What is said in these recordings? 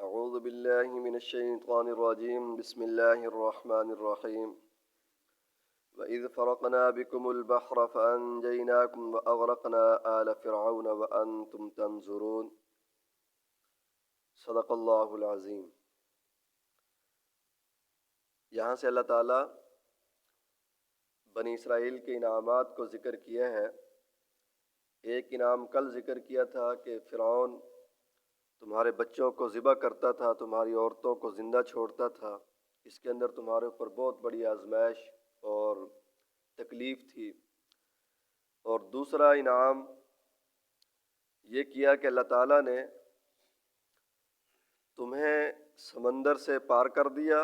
أعوذ بالله من الشيطان الرجيم بسم الله الرحمن الرحيم وإذ فرقنا بكم البحر فأنجيناكم وأغرقنا آل فرعون وأنتم تنظرون صدق اللہ العظیم۔ یہاں سے اللہ تعالیٰ بنی اسرائیل کے انعامات کو ذکر کیا ہے۔ ایک انعام کل ذکر کیا تھا کہ فرعون تمہارے بچوں کو ذبح کرتا تھا، تمہاری عورتوں کو زندہ چھوڑتا تھا، اس کے اندر تمہارے اوپر بہت بڑی آزمائش اور تکلیف تھی۔ اور دوسرا انعام یہ کیا کہ اللہ تعالیٰ نے تمہیں سمندر سے پار کر دیا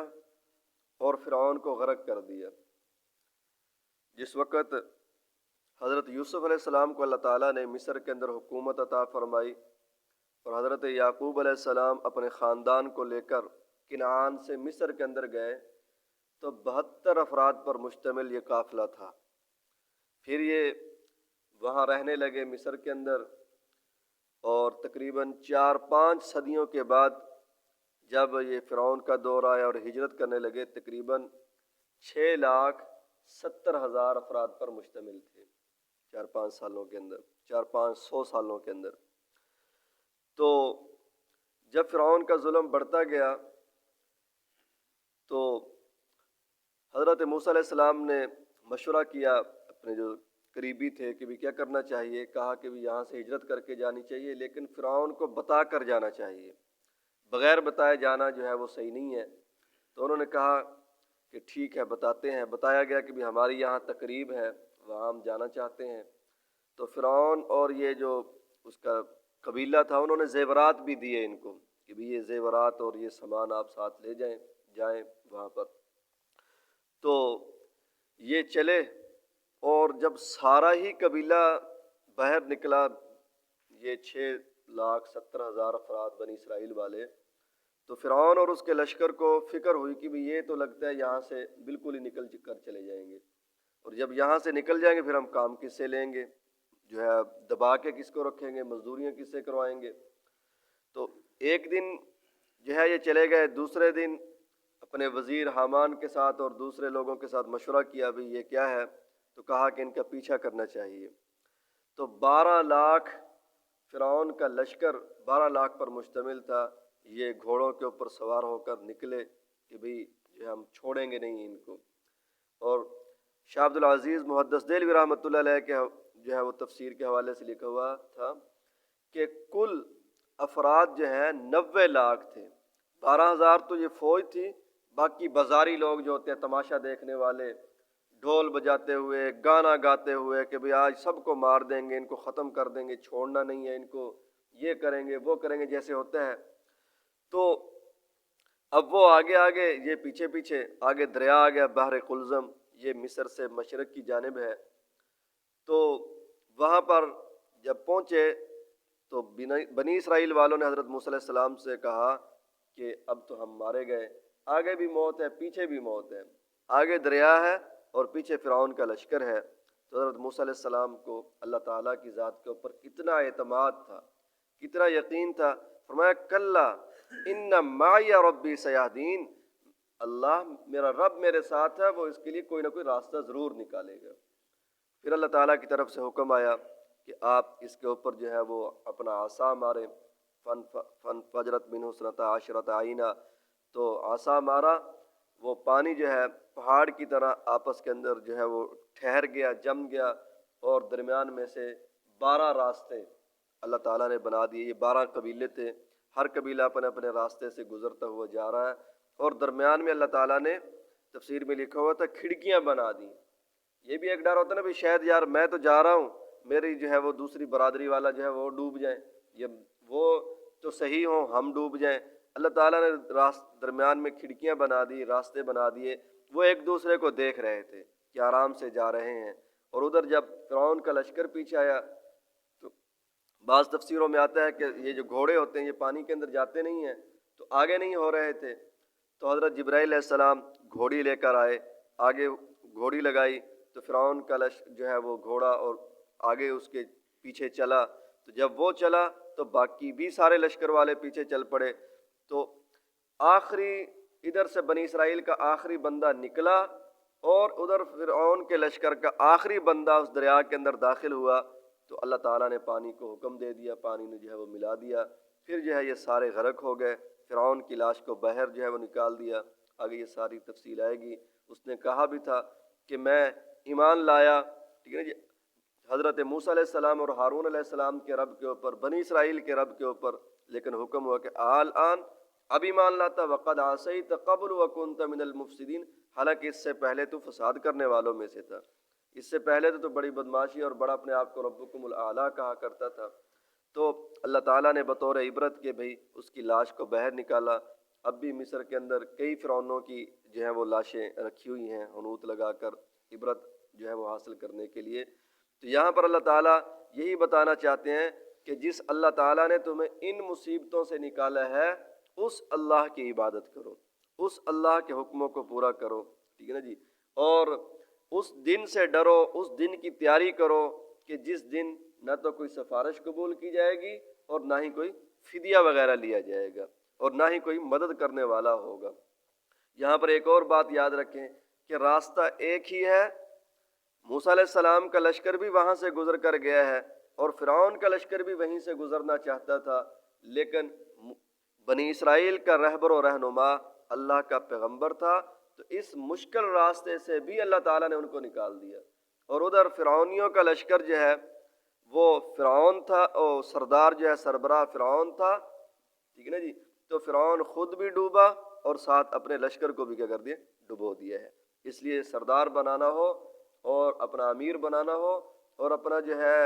اور فرعون کو غرق کر دیا۔ جس وقت حضرت یوسف علیہ السلام کو اللہ تعالیٰ نے مصر کے اندر حکومت عطا فرمائی اور حضرت یعقوب علیہ السلام اپنے خاندان کو لے کر کنعان سے مصر کے اندر گئے تو 72 افراد پر مشتمل یہ قافلہ تھا۔ پھر یہ وہاں رہنے لگے مصر کے اندر، اور تقریباً 4-5 صدیوں کے بعد جب یہ فرعون کا دور آیا اور ہجرت کرنے لگے، تقریباً 6,70,000 افراد پر مشتمل تھے 4-5 سالوں کے اندر، 400-500 سالوں کے اندر۔ تو جب فرعون کا ظلم بڑھتا گیا تو حضرت موسیٰ علیہ السلام نے مشورہ کیا، اپنے جو قریبی تھے، کہ بھی کیا کرنا چاہیے۔ کہا کہ بھی یہاں سے ہجرت کر کے جانی چاہیے، لیکن فرعون کو بتا کر جانا چاہیے، بغیر بتائے جانا جو ہے وہ صحیح نہیں ہے۔ تو انہوں نے کہا کہ ٹھیک ہے بتاتے ہیں۔ بتایا گیا کہ بھی ہماری یہاں تقریب ہے، وہاں ہم جانا چاہتے ہیں۔ تو فرعون اور یہ جو اس کا قبیلہ تھا، انہوں نے زیورات بھی دیے ان کو کہ بھی یہ زیورات اور یہ سامان آپ ساتھ لے جائیں وہاں پر۔ تو یہ چلے، اور جب سارا ہی قبیلہ باہر نکلا، یہ 6,70,000 افراد بنی اسرائیل والے، تو فرعون اور اس کے لشکر کو فکر ہوئی کہ بھی یہ تو لگتا ہے یہاں سے بالکل ہی نکل کر چلے جائیں گے، اور جب یہاں سے نکل جائیں گے پھر ہم کام کس سے لیں گے، جو ہے دبا کے کس کو رکھیں گے، مزدوریاں کس سے کروائیں گے۔ تو ایک دن جو ہے یہ چلے گئے، دوسرے دن اپنے وزیر حامان کے ساتھ اور دوسرے لوگوں کے ساتھ مشورہ کیا بھی یہ کیا ہے، تو کہا کہ ان کا پیچھا کرنا چاہیے۔ تو 12 لاکھ فرعون کا لشکر 12 لاکھ پر مشتمل تھا، یہ گھوڑوں کے اوپر سوار ہو کر نکلے کہ بھئی جو ہم چھوڑیں گے نہیں ان کو۔ اور شاہ عبد العزیز محدث دہلوی رحمۃ اللہ علیہ کے جو ہے وہ تفسیر کے حوالے سے لکھا ہوا تھا کہ کل افراد جو ہیں 90 لاکھ تھے۔ 12,000 تو یہ فوج تھی، باقی بازاری لوگ جو ہوتے ہیں تماشا دیکھنے والے، ڈھول بجاتے ہوئے، گانا گاتے ہوئے کہ بھئی آج سب کو مار دیں گے، ان کو ختم کر دیں گے، چھوڑنا نہیں ہے ان کو، یہ کریں گے وہ کریں گے جیسے ہوتا ہے۔ تو اب وہ آگے آگے، یہ پیچھے پیچھے، آگے دریا آ گیا بحر قلزم، یہ مصر سے مشرق کی جانب ہے۔ تو وہاں پر جب پہنچے تو بنی اسرائیل والوں نے حضرت موسیٰ علیہ السلام سے کہا کہ اب تو ہم مارے گئے، آگے بھی موت ہے پیچھے بھی موت ہے، آگے دریا ہے اور پیچھے فرعون کا لشکر ہے۔ تو حضرت موسیٰ علیہ السلام کو اللہ تعالیٰ کی ذات کے اوپر کتنا اعتماد تھا، کتنا یقین تھا۔ فرمایا کلا ان معی ربی سیہدین، اللہ میرا رب میرے ساتھ ہے، وہ اس کے لیے کوئی نہ کوئی راستہ ضرور نکالے گا۔ پھر اللہ تعالیٰ کی طرف سے حکم آیا کہ آپ اس کے اوپر جو ہے وہ اپنا عصا ماریں، فن فجرت منہ اثنتا عشرۃ عینہ، تو عصا مارا، وہ پانی جو ہے پہاڑ کی طرح آپس کے اندر جو ہے وہ ٹھہر گیا، جم گیا، اور درمیان میں سے 12 راستے اللہ تعالیٰ نے بنا دیے۔ یہ 12 قبیلے تھے، ہر قبیلہ اپنے اپنے راستے سے گزرتا ہوا جا رہا ہے، اور درمیان میں اللہ تعالیٰ نے تفسیر میں لکھا ہوا تھا کھڑکیاں بنا دیں۔ یہ بھی ایک ڈر ہوتا ہے نا بھی شاید یار میں تو جا رہا ہوں، میری جو ہے وہ دوسری برادری والا جو ہے وہ ڈوب جائیں، یا وہ تو صحیح ہوں ہم ڈوب جائیں۔ اللہ تعالیٰ نے درمیان میں کھڑکیاں بنا دی، راستے بنا دیے، وہ ایک دوسرے کو دیکھ رہے تھے کہ آرام سے جا رہے ہیں۔ اور ادھر جب فرعون کا لشکر پیچھے آیا تو بعض تفسیروں میں آتا ہے کہ یہ جو گھوڑے ہوتے ہیں یہ پانی کے اندر جاتے نہیں ہیں، تو آگے نہیں ہو رہے تھے۔ تو حضرت جبرائیل علیہ السلام گھوڑی لے کر آئے، آگے گھوڑی لگائی تو فرعون کا جو ہے وہ گھوڑا اور آگے اس کے پیچھے چلا، تو جب وہ چلا تو باقی بھی سارے لشکر والے پیچھے چل پڑے۔ تو آخری ادھر سے بنی اسرائیل کا آخری بندہ نکلا اور ادھر فرعون کے لشکر کا آخری بندہ اس دریا کے اندر داخل ہوا، تو اللہ تعالیٰ نے پانی کو حکم دے دیا، پانی نے جو ہے وہ ملا دیا، پھر جو ہے یہ سارے غرق ہو گئے، فرعون کی لاش کو باہر جو ہے وہ نکال دیا۔ آگے یہ ساری تفصیل آئے گی۔ اس نے کہا بھی تھا کہ میں ایمان لایا، ٹھیک ہے نا جی، حضرت موسیٰ علیہ السلام اور ہارون علیہ السلام کے رب کے اوپر، بنی اسرائیل کے رب کے اوپر، لیکن حکم ہوا کہ آن اب ایمان لاتا، وقد عصیت قبل وکنت من المفسدین، حالانکہ اس سے پہلے تو فساد کرنے والوں میں سے تھا، اس سے پہلے تو بڑی بدماشی اور بڑا اپنے آپ کو ربکم الاعلیٰ کہا کرتا تھا۔ تو اللہ تعالیٰ نے بطور عبرت کے بھئی اس کی لاش کو باہر نکالا۔ اب بھی مصر کے اندر کئی فرعونوں کی جو ہیں وہ لاشیں رکھی ہوئی ہیں حنوط لگا کر، عبرت جو ہے وہ حاصل کرنے کے لیے۔ تو یہاں پر اللہ تعالیٰ یہی بتانا چاہتے ہیں کہ جس اللہ تعالیٰ نے تمہیں ان مصیبتوں سے نکالا ہے، اس اللہ کی عبادت کرو، اس اللہ کے حکموں کو پورا کرو، ٹھیک ہے نا جی، اور اس دن سے ڈرو، اس دن کی تیاری کرو کہ جس دن نہ تو کوئی سفارش قبول کی جائے گی اور نہ ہی کوئی فدیہ وغیرہ لیا جائے گا اور نہ ہی کوئی مدد کرنے والا ہوگا۔ یہاں پر ایک اور بات یاد رکھیں کہ راستہ ایک ہی ہے، موسیٰ علیہ السلام کا لشکر بھی وہاں سے گزر کر گیا ہے اور فرعون کا لشکر بھی وہیں سے گزرنا چاہتا تھا، لیکن بنی اسرائیل کا رہبر و رہنما اللہ کا پیغمبر تھا، تو اس مشکل راستے سے بھی اللہ تعالیٰ نے ان کو نکال دیا۔ اور ادھر فرعونیوں کا لشکر جو ہے وہ فرعون تھا، اور سردار جو ہے سربراہ فرعون تھا، ٹھیک ہے نا جی، تو فرعون خود بھی ڈوبا اور ساتھ اپنے لشکر کو بھی کیا کر دیا، ڈبو دیا ہے۔ اس لیے سردار بنانا ہو اور اپنا امیر بنانا ہو اور اپنا جو ہے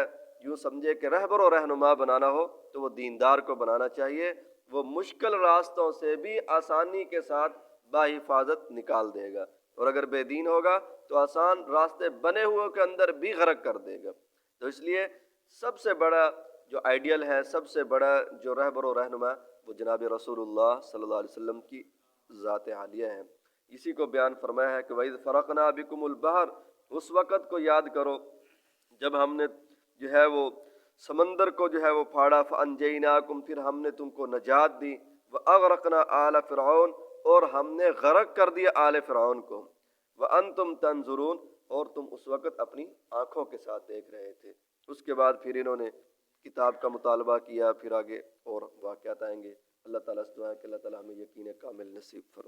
یوں سمجھے کہ رہبر و رہنما بنانا ہو تو وہ دیندار کو بنانا چاہیے، وہ مشکل راستوں سے بھی آسانی کے ساتھ باحفاظت نکال دے گا، اور اگر بے دین ہوگا تو آسان راستے بنے ہوئے کے اندر بھی غرق کر دے گا۔ تو اس لیے سب سے بڑا جو آئیڈیل ہے، سب سے بڑا جو رہبر و رہنما، وہ جناب رسول اللہ صلی اللہ علیہ وسلم کی ذات عالیہ ہے۔ اسی کو بیان فرمایا ہے کہ وَإِذْ فَرَقْنَا بِكُمُ الْبَحْرَ، اس وقت کو یاد کرو جب ہم نے جو ہے وہ سمندر کو جو ہے وہ پھاڑا، فَأَنْجَيْنَاكُمْ، پھر ہم نے تم کو نجات دی، وَأَغْرَقْنَا آلَ فِرْعَوْنَ، اور ہم نے غرق کر دیا آل فرعون کو، وَأَنْتُمْ تَنْظُرُونَ، اور تم اس وقت اپنی آنکھوں کے ساتھ دیکھ رہے تھے۔ اس کے بعد پھر انہوں نے کتاب کا مطالبہ کیا، پھر آگے اور واقعات آئیں گے۔ اللہ تعالیٰ سے دعا ہے کہ اللہ تعالیٰ ہمیں یقین کامل نصیب فرمائے۔